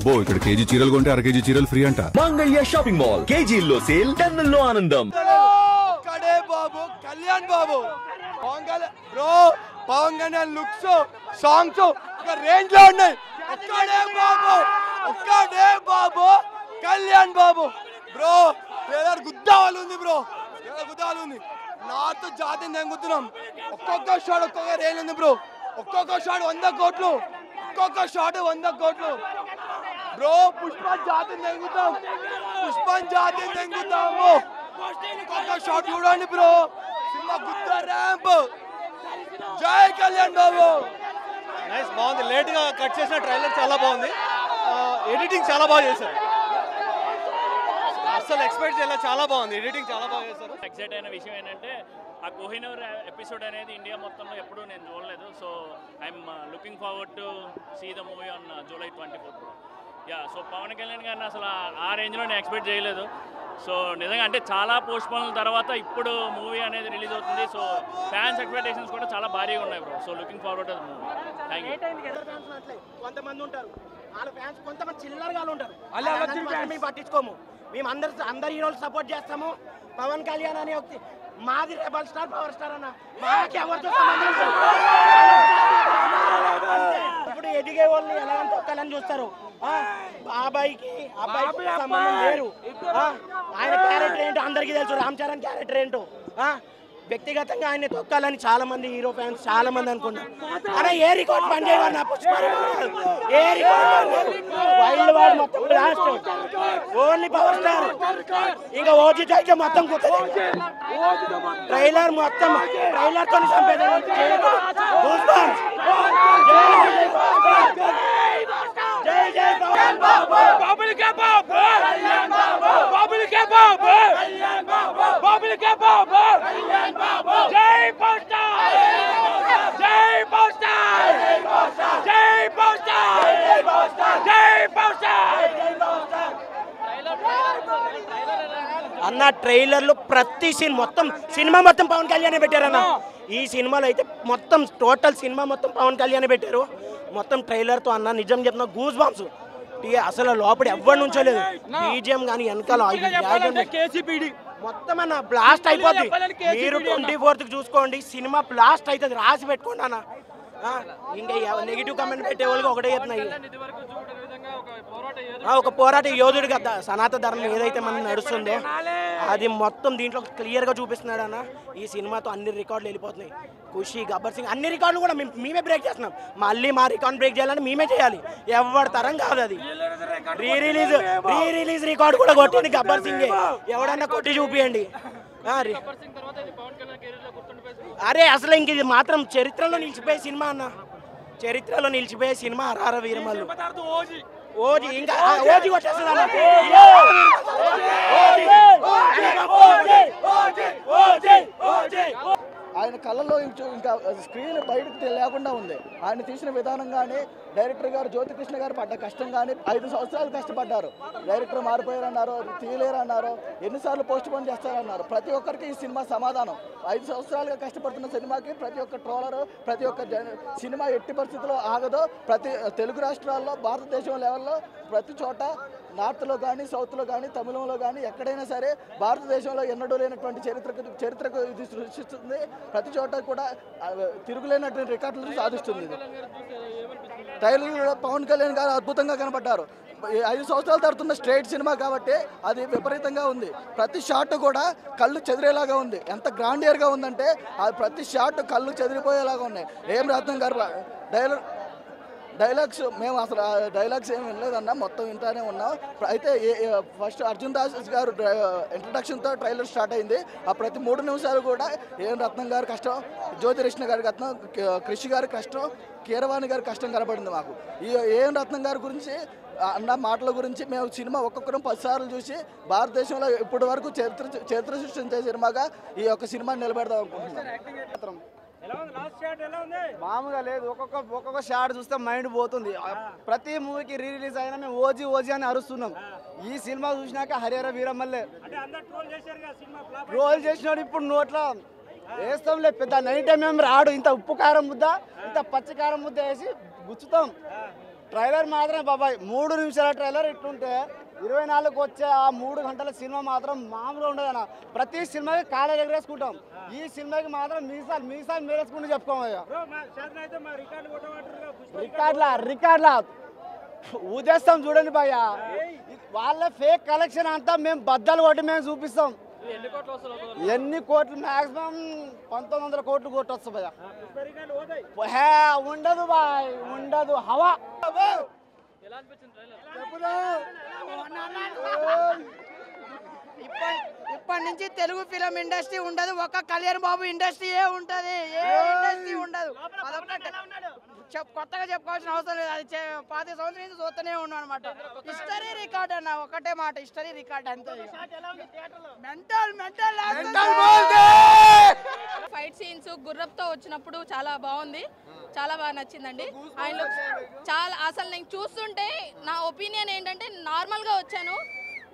అబ్బో ఇక్కడ కేజీ చీరలు కొంటే అర కేజీ చీరలు ఫ్రీ అంట. మంగళ్య షాపింగ్ మాల్ కేజీల్లో సేల్, టన్నుల్లో ఆనందం. Babu Kalyan Babu bro Pawan Kalyan looks songs ఒక రేంజ్ లో ఉన్నాయి. ఒక్కడే బాబు కళ్యాణ్ బాబు బ్రో ట్రైలర్ గుద్దావాలి ఉంది బ్రో, గుద్దావాలి ఉంది. నాతో జాతిని తెంగుతున్నాం. ఒక్కొక్క షాట్ ఒక్కొక్క రేంజ్ ఉంది బ్రో. ఒక్కొక్క షాట్ 100 కోట్లు, ఒక్కొక్క షాట్ 100 కోట్లు బ్రో. పుష్ప జాతిని తెంగుతాం, పుష్ప జాతిని తెంగుతాము. ఒక్కొక్క షాట్ చూడండి బ్రో. సినిమా గుద్ద ర్యాంప్. జై కళ్యాణ్ బాబు. నైస్, బాగుంది. లేట్ గా కట్ చేసిన ట్రైలర్ చాలా బాగుంది. ఎడిటింగ్ చాలా బాగా చేశారు. అసలు ఎక్స్పెక్ట్ చేయలేదు, చాలా బాగుంది. ఎడిటింగ్ చాలా బాగా చేశారు. ఎక్సైట్ అయిన విషయం ఏంటంటే ఆ కోహినూర్ ఎపిసోడ్ అనేది ఇండియా మొత్తంలో ఎప్పుడూ నేను చూడలేదు. So I'm looking forward to see the movie on July 24. Yeah, so Pawan Kalyan గారిని అసలు ఆ రేంజ్లో నేను ఎక్స్పెక్ట్ చేయలేదు. సో నిజంగా అంటే చాలా పోస్ట్పోన్ల తర్వాత ఇప్పుడు మూవీ అనేది రిలీజ్ అవుతుంది. సో ఫ్యాన్స్ ఎక్స్పెక్టేషన్స్ కూడా చాలా భారీగా ఉన్నాయి bro. So looking forward to the movie. Thank you. కొంతమంది ఉంటారు వాళ్ళ ఫ్యాన్స్, కొంతమంది చిల్లరగా ఉంటారు. మేము పట్టించుకోము. మేము అందరు హీరోలు సపోర్ట్ చేస్తాము. పవన్ కళ్యాణ్ అని ఒక మాది రెబల్ స్టార్, పవర్ స్టార్ అన్న మాకు ఎవరితో సంబంధం లేదు. ఇప్పుడు ఎదిగే వాళ్ళని ఎలాగంటే ఒక్కలని చూస్తారు. బాబాయ్కి అబ్బాయికి సంబంధం లేదు. ఆయన క్యారెక్టర్ ఏంటో అందరికీ తెలుసు. రామ్ చరణ్ క్యారెక్టర్ ఏంటో వ్యక్తిగతంగా ఆయన తొక్కాలని చాలా మంది హీరో ఫ్యాన్స్ చాలా మంది అనుకున్నారు. అలా ఏ రికార్డ్ పని చేయవాలి నా పుష్ప ఏ రికార్డ్ వైల్డ్ వాడు మొత్తం లాస్ట్ ఓన్లీ పవర్ స్టార్. ఇంకా ఓజీ అయితే మొత్తం కుట్టదు. ట్రైలర్ మొత్తం ట్రైలర్ తో చంపేది. జై జై పవన్ బాబు, బాబుల్ కే బాబు, కళ్యాణ్ బాబు, బాబుల్ కే బాబు, కళ్యాణ్ బాబు, బాబుల్ కే బాబు, కళ్యాణ్ బాబు. జై పవర్ స్టార్, జై పవర్ స్టార్, జై పవర్ స్టార్, జై పవర్ స్టార్, జై పవర్ స్టార్, జై పవర్ స్టార్, జై పవర్ స్టార్. అన్న ట్రైలర్లో ప్రతి సీన్ మొత్తం సినిమా మొత్తం పవన్ కళ్యాణ్ పెట్టారన్న. ఈ సినిమాలో అయితే మొత్తం టోటల్ సినిమా మొత్తం పవన్ కళ్యాణ్ పెట్టారు. మొత్తం ట్రైలర్తో అన్న నిజం చెప్తున్నా గూస్ బాంబ్స్. అసలు లోపల ఎవరి నుంచో లేదు. బీజిఎం కానీ వెనకాల మొత్తం అన్న బ్లాస్ట్ అయిపోద్ది. మీరు 24th చూసుకోండి, సినిమా బ్లాస్ట్ అవుతుంది. రాసి పెట్టుకోండి అన్న. ఇంకా నెగిటివ్ కామెంట్ పెట్టే వాళ్ళకి ఒకటే చెప్తున్నాయి. ఒక పోరాట యోధుడిగా సనాతన ధర్మం ఏదైతే మనం నడుస్తుందో అది మొత్తం దీంట్లో క్లియర్గా చూపిస్తున్నాడు అన్న. ఈ సినిమాతో అన్ని రికార్డులు వెళ్ళిపోతున్నాయి. ఖుషి, గబ్బర్ సింగ్ అన్ని రికార్డులు కూడా మేమే బ్రేక్ చేస్తున్నాం. మళ్ళీ మా రికార్డు బ్రేక్ చేయాలని మేమే చేయాలి. ఎవరి తరం కాదు అది. రీ రిలీజ్ రికార్డు కూడా కొట్టింది గబ్బర్ సింగ్. ఎవడన్నా కొట్టి చూపియండి. అరే అసలు ఇంక ఇది మాత్రం చరిత్రలో నిలిచిపోయే సినిమా అన్న. చరిత్రలో నిలిచిపోయే సినిమా హరహర వీరమల్లు. ఓజీ ఇంకా ఓజీ కొట్టేస్తుంది అన్న. ఆయన కళ్ళలో ఇంకా స్క్రీన్ బయటకు లేకుండా ఉంది. ఆయన తీసిన విధానం కానీ, డైరెక్టర్ గారు జ్యోతికృష్ణ గారు పడ్డ కష్టం కానీ, 5 సంవత్సరాలు కష్టపడ్డారు. డైరెక్టర్ మారిపోయారన్నారు, తీయలేరన్నారు, ఎన్నిసార్లు పోస్ట్ పోన్ చేస్తారన్నారు. ప్రతి ఒక్కరికి ఈ సినిమా సమాధానం. 5 సంవత్సరాలుగా కష్టపడుతున్న సినిమాకి ప్రతి ఒక్క ట్రోలరు, ప్రతి ఒక్క సినిమా ఎట్టి పరిస్థితుల్లో ఆగదు. ప్రతి తెలుగు రాష్ట్రాల్లో, భారతదేశం లెవెల్లో ప్రతి చోట, నార్త్లో కానీ, సౌత్లో కానీ, తమిళంలో కానీ ఎక్కడైనా సరే భారతదేశంలో ఎన్నడూ లేనటువంటి చరిత్రకు ఇది సృష్టిస్తుంది. ప్రతి చోట కూడా తిరుగులేనటువంటి రికార్డులను సాధిస్తుంది. ట్రైలర్లో పవన్ కళ్యాణ్ గారు అద్భుతంగా కనబడ్డారు. 5 సంవత్సరాలు తడుతున్న స్ట్రైట్ సినిమా కాబట్టి అది విపరీతంగా ఉంది. ప్రతి షాట్ కూడా కళ్ళు చెదిరేలాగా ఉంది. ఎంత గ్రాండియర్గా ఉందంటే అది ప్రతి షాట్ కళ్ళు చెదిరిపోయేలాగా ఉన్నాయి. ఏం రత్నం గారు డైలాగ్స్ మేము అసలు డైలాగ్స్ ఏమి వినలేదన్నా, మొత్తం వింటానే ఉన్నాం. అయితే ఫస్ట్ అర్జున్ దాస్ గారు ఇంట్రడక్షన్తో ట్రైలర్ స్టార్ట్ అయింది. ఆ ప్రతి 3 నిమిషాలు కూడా ఏం రత్నం గారి కష్టం, జ్యోతికృష్ణ గారి కష్టం, కృషి గారి కష్టం, కీరవాణి గారి కష్టం కనబడింది మాకు. ఈ ఏం రత్నం గారి గురించి అన్న మాటల గురించి మేము సినిమా ఒక్కొక్కరం 10 సార్లు చూసి భారతదేశంలో ఇప్పటి వరకు చరిత్ర సృష్టించే సినిమాగా ఈ యొక్క సినిమాని నిలబెడదాం అనుకుంటున్నాం. మామూలుగా లేదు. ఒక్కొక్క షాట్ చూస్తే మైండ్ పోతుంది. ప్రతి మూవీకి రిలీజ్ అయినా మేము ఓజీ ఓజీ అని అరుస్తున్నాం. ఈ సినిమా చూసినాక హరిహర వీరమల్లే రోల్ చేసినాడు. ఇప్పుడు నోట్లో వేస్తాంలే, పెద్ద నైట్ టైం ఏం రాడు. ఇంత ఉప్పు కారం ముద్ద, ఇంత పచ్చి కారం ముద్ద వేసి గుచ్చుతాం. ట్రైలర్ మాత్రం బాబాయ్ 3 నిమిషాల ట్రైలర్ ఇట్లుంటే 24కి వచ్చే ఆ 3 గంటల సినిమా మాత్రం మామూలుగా ఉండదు అన్న. ప్రతి సినిమాకి కాళ్ళ ఎగరేసుకుంటాం, ఈ సినిమాకి మాత్రం మీసాలు మేరేసుకుంటూ చెప్పుకోమయ్యా. రికార్డ్లా ఉదేస్తాం చూడండి భయ్య, వాళ్ళ ఫేక్ కలెక్షన్ అంతా మేము బద్దలు కొట్టి మేము చూపిస్తాం. ఎన్ని కోట్లు మాక్సిమం 1900 కోట్లు కొట్టొచ్చు భయ్య. ఉండదు బాయ్, ఉండదు హవా. ఇప్పటి నుంచి తెలుగు ఫిలిం ఇండస్ట్రీ ఉండదు, ఒక కళ్యాణ్ బాబు ఇండస్ట్రీయే ఉంటది, ఏ ఇండస్ట్రీ ఉండదు. కొత్తగా చెప్పుకోవాల్సిన అవసరం లేదు, అది 10 సంవత్సరం నుంచి చూస్తూనే ఉన్నాం అనమాట. హిస్టరీ రికార్డ్ అన్న, ఒకటే మాట, హిస్టరీ రికార్డ్ అంతే. ఫైట్ సీన్స్ గుర్రప్తో వచ్చినప్పుడు చాలా బాగుంది, చాలా బాగా నచ్చిందండి. ఆయన చాలా అసలు నేను చూస్తుంటే నా ఒపీనియన్ ఏంటంటే నార్మల్గా వచ్చాను,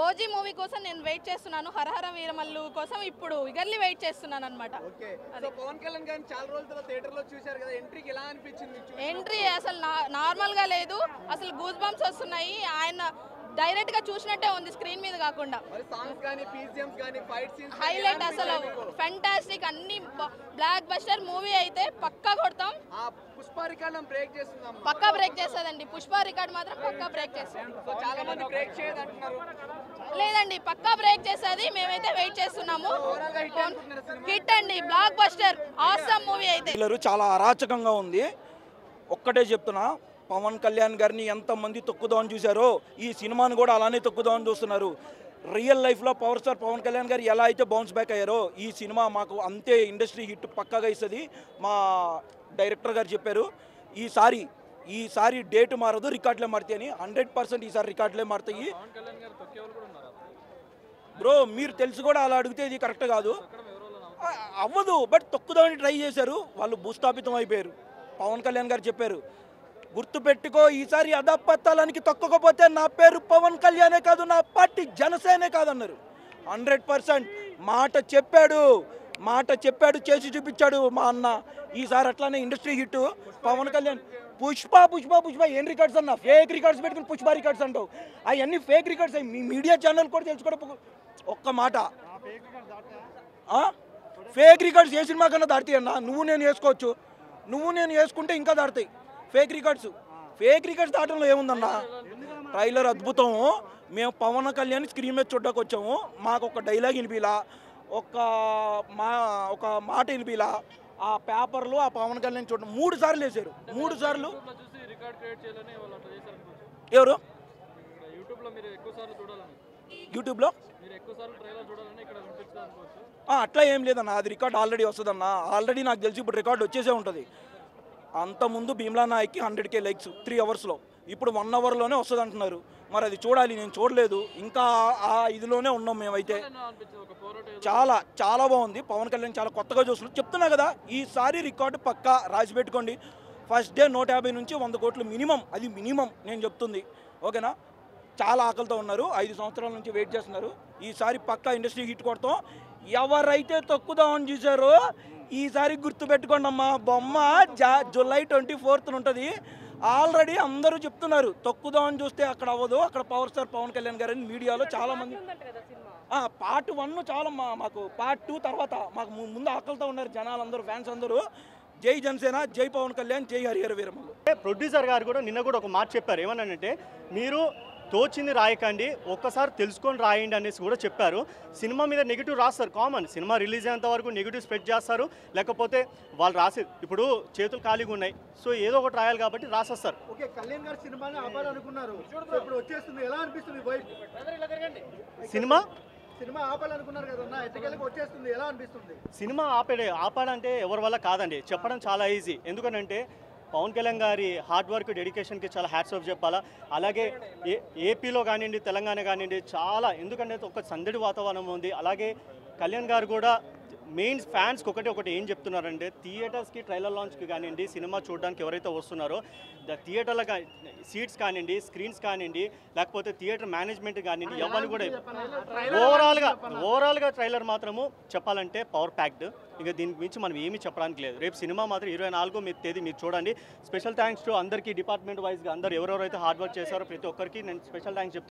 ఓజీ మూవీ కోసం నేను వెయిట్ చేస్తున్నాను, హరహర వీరమల్లు కోసం ఇప్పుడు ఇగర్లీ వెయిట్ చేస్తున్నాను అనమాట. ఎంట్రీ అసలు నార్మల్గా లేదు, అసలు గూస్ బంప్స్ వస్తున్నాయి. ఆయన డైరెక్ట్ గా చూసినట్టే ఉంది స్క్రీన్ మీద కాకుండా. హైలైట్ అసలు ఫెంటాస్టిక్, అన్ని బ్లాక్ బస్టర్ మూవీ అయితే పక్కా కొడతాం. పక్కా బ్రేక్ చేస్తుందండి, పుష్ప రికార్డ్ మాత్రం పక్కా బ్రేక్ చేస్తాం. లేదండి పక్కా బ్రేక్ చేస్తుంది, మేమైతే వెయిట్ చేస్తున్నాము. హిట్ అండి, బ్లాక్ బస్టర్, ఆసమ్ మూవీ అయితే. చాలా అరాచకంగా ఉంది. ఒక్కటే చెప్తున్నా, పవన్ కళ్యాణ్ గారిని ఎంతమంది తొక్కుదామని చూశారో ఈ సినిమాను కూడా అలానే తొక్కుదామని చూస్తున్నారు. రియల్ లైఫ్లో పవర్ స్టార్ పవన్ కళ్యాణ్ గారు ఎలా అయితే బౌన్స్ బ్యాక్ అయ్యారో ఈ సినిమా మాకు అంతే ఇండస్ట్రీ హిట్ పక్కాగా ఇస్తుంది. మా డైరెక్టర్ గారు చెప్పారు, ఈసారి డేట్ మారదు, రికార్డులే మారుతాయి అని. 100% ఈసారి రికార్డులే మారుతాయి. బ్రో మీరు తెలుసు కూడా అలా అడిగితే ఇది కరెక్ట్ కాదు, అవ్వదు. బట్ తొక్కుదామని ట్రై చేశారు, వాళ్ళు భూస్థాపితం అయిపోయారు. పవన్ కళ్యాణ్ గారు చెప్పారు, గుర్తుపెట్టుకో ఈసారి అధపతలానికి తొక్కకపోతే నా పేరు పవన్ కళ్యాణే కాదు, నా పార్టీ జనసేనే కాదన్నారు. 100% మాట చెప్పాడు చేసి చూపించాడు మా అన్న. ఈసారి అట్లానే ఇండస్ట్రీ హిట్ పవన్ కళ్యాణ్. పుష్ప ఏం రికార్డ్స్ అన్న, ఫేక్ రికార్డ్స్ పెట్టుకుని పుష్ప రికార్డ్స్ అంటావు, అవన్నీ ఫేక్ రికార్డ్స్. మీ మీడియా ఛానల్ కూడా తెలుసుకోవడం. ఒక్క మాట, ఫేక్ రికార్డ్స్ ఏ సినిమా కన్నా దాడుతాయి అన్న. నువ్వు నేను వేసుకోవచ్చు, నువ్వు నేను వేసుకుంటే ఇంకా దాడుతాయి ఫేక్ రికార్డ్స్ దాటంలో ఏముందన్నా. ట్రైలర్ అద్భుతం. మేము పవన్ కళ్యాణ్ స్క్రీన్ మీద చూడడానికి వచ్చాము, మాకు ఒక డైలాగ్ వినిపిలా, ఒక మాట వినిపిలా. ఆ పేపర్లో ఆ పవన్ కళ్యాణ్ చూడడం 3 సార్లు వేశారు. 3 సార్లు ఎవరు యూట్యూబ్లో అట్లా ఏం లేదన్న, అది రికార్డ్ ఆల్రెడీ వస్తుందన్న. ఆల్రెడీ నాకు తెలిసి ఇప్పుడు రికార్డ్ వచ్చేసే ఉంటుంది. అంతకుముందు భీమ్లా నాయక్కి 100K లైక్స్ 3 అవర్స్లో, ఇప్పుడు 1 అవర్లోనే వస్తుంది అంటున్నారు. మరి అది చూడాలి, నేను చూడలేదు ఇంకా, ఆ ఇదిలోనే ఉన్నాం మేమైతే. చాలా బాగుంది. పవన్ కళ్యాణ్ చాలా కొత్తగా చూస్తున్నాం, చెప్తున్నా కదా. ఈసారి రికార్డు పక్కా రాసి పెట్టుకోండి. ఫస్ట్ డే 150 నుంచి 100 కోట్లు మినిమం, అది మినిమం నేను చెప్తుంది, ఓకేనా. చాలా ఆకలితో ఉన్నారు, 5 సంవత్సరాల నుంచి వెయిట్ చేస్తున్నారు. ఈసారి పక్కా ఇండస్ట్రీ హిట్ కొడతాం. ఎవరైతే తొక్కుదామని చూసారో ఈసారి గుర్తుపెట్టుకోండి అమ్మా, బొమ్మ జూలై 24th ఉంటుంది. ఆల్రెడీ అందరూ చెప్తున్నారు తొక్కుదామని చూస్తే అక్కడ అవ్వదు, అక్కడ పవర్ స్టార్ పవన్ కళ్యాణ్ గారు మీడియాలో చాలామంది. పార్ట్ 1 చాలా మాకు, పార్ట్ 2 తర్వాత మాకు ముందు ఆకలితో ఉన్నారు జనాలందరూ, ఫ్యాన్స్ అందరూ. జై జనసేన, జై పవన్ కళ్యాణ్, జై హరిహర వీరమల్లు. ప్రొడ్యూసర్ గారు కూడా నిన్న కూడా ఒక మాట చెప్పారు, ఏమన్నానంటే మీరు తోచింది రాయకండి, ఒక్కసారి తెలుసుకొని రాయండి అనేసి కూడా చెప్పారు. సినిమా మీద నెగిటివ్ రాస్తారు, కామన్. సినిమా రిలీజ్ అయ్యేంత వరకు నెగిటివ్ స్ప్రెడ్ చేస్తారు, లేకపోతే వాళ్ళు రాసే ఇప్పుడు చేతులు ఖాళీగా ఉన్నాయి, సో ఏదో ఒకటి రాయాలి కాబట్టి రాసేస్తారు. ఓకే, కళ్యాణ్ గారు సినిమాని ఆపాలనుకున్నారు, ఇప్పుడు వచ్చేస్తుంది, ఎలా అనిపిస్తుంది? సినిమా ఆపాలనుకున్నారు కదా, ఎట్టకేలకు వచ్చేస్తుంది, ఎలా అనిపిస్తుంది? సినిమా ఆపాడంటే ఎవరి వల్ల కాదండి, చెప్పడం చాలా ఈజీ. ఎందుకంటే పవన్ కళ్యాణ్ గారి హార్డ్ వర్క్, డెడికేషన్కి చాలా హ్యాట్స్ ఆఫ్ చెప్పాలా. అలాగే ఏపీలో కానివ్వండి, తెలంగాణ కానివ్వండి, చాలా, ఎందుకంటే ఒక సందడి వాతావరణం ఉంది. అలాగే కళ్యాణ్ గారు కూడా మెయిన్ ఫ్యాన్స్కి ఒకటి ఏం చెప్తున్నారంటే థియేటర్స్కి ట్రైలర్ లాంచ్కి కానివ్వండి సినిమా చూడడానికి ఎవరైతే వస్తున్నారో థియేటర్లో సీట్స్ కానివ్వండి స్క్రీన్స్ కానివ్వండి లేకపోతే థియేటర్ మేనేజ్మెంట్ కానివ్వండి ఎవరిని కూడా ఓవరాల్గా ట్రైలర్ మాత్రము చెప్పాలంటే పవర్ ప్యాక్డ్. ఇంకా దీనికి మించి మనం ఏమీ చెప్పడానికి లేదు. రేపు సినిమా మాత్రం 24వ తేదీ మీరు చూడండి. స్పెషల్ థ్యాంక్స్ టు అందరికీ డిపార్ట్మెంట్ వైజ్గా అందరూ ఎవరెవరైతే హార్డ్ వర్క్ చేశారో ప్రతి ఒక్కరికి నేను స్పెషల్ థ్యాంక్స్ చెప్తాను.